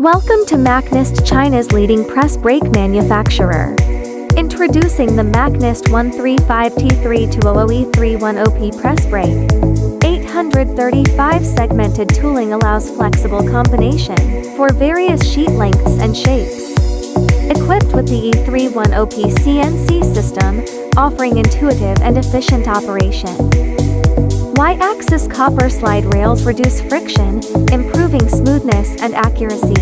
Welcome to MACHNIST, China's leading press brake manufacturer. Introducing the MACHNIST-135T3200 E310P press brake. 835 segmented tooling allows flexible combination for various sheet lengths and shapes. Equipped with the E310P CNC system, offering intuitive and efficient operation. Y-axis copper slide rails reduce friction, improving smoothness and accuracy.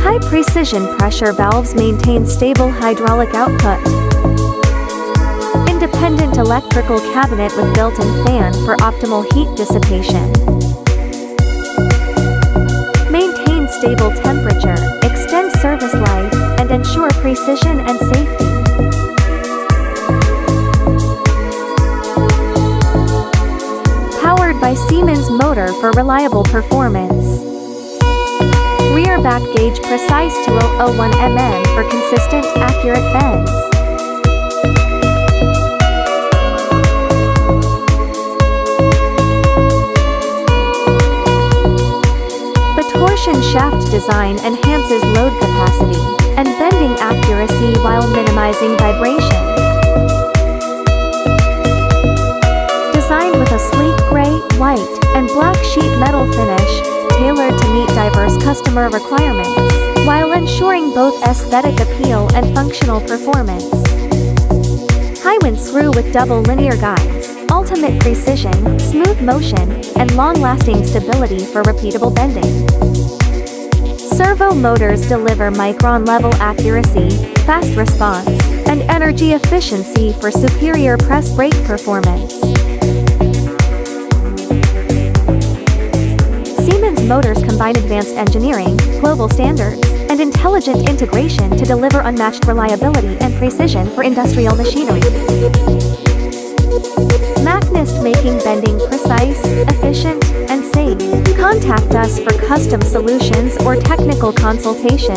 High-precision pressure valves maintain stable hydraulic output. Independent electrical cabinet with built-in fan for optimal heat dissipation. Maintain stable temperature, extend service life, and ensure precision and safety. Powered by Siemens motor for reliable performance. Rear back gauge precise 2001 mm for consistent, accurate bends. The torsion shaft design enhances load capacity and bending accuracy while minimizing vibration. Designed with a sleek gray, white, and black sheet metal finish, tailored to meet diverse customer requirements, while ensuring both aesthetic appeal and functional performance. High-wind screw with double linear guides, ultimate precision, smooth motion, and long-lasting stability for repeatable bending. Servo motors deliver micron-level accuracy, fast response, and energy efficiency for superior press brake performance. Siemens motors combine advanced engineering, global standards, and intelligent integration to deliver unmatched reliability and precision for industrial machinery. MACHNIST, making bending precise, efficient, and safe. Contact us for custom solutions or technical consultation.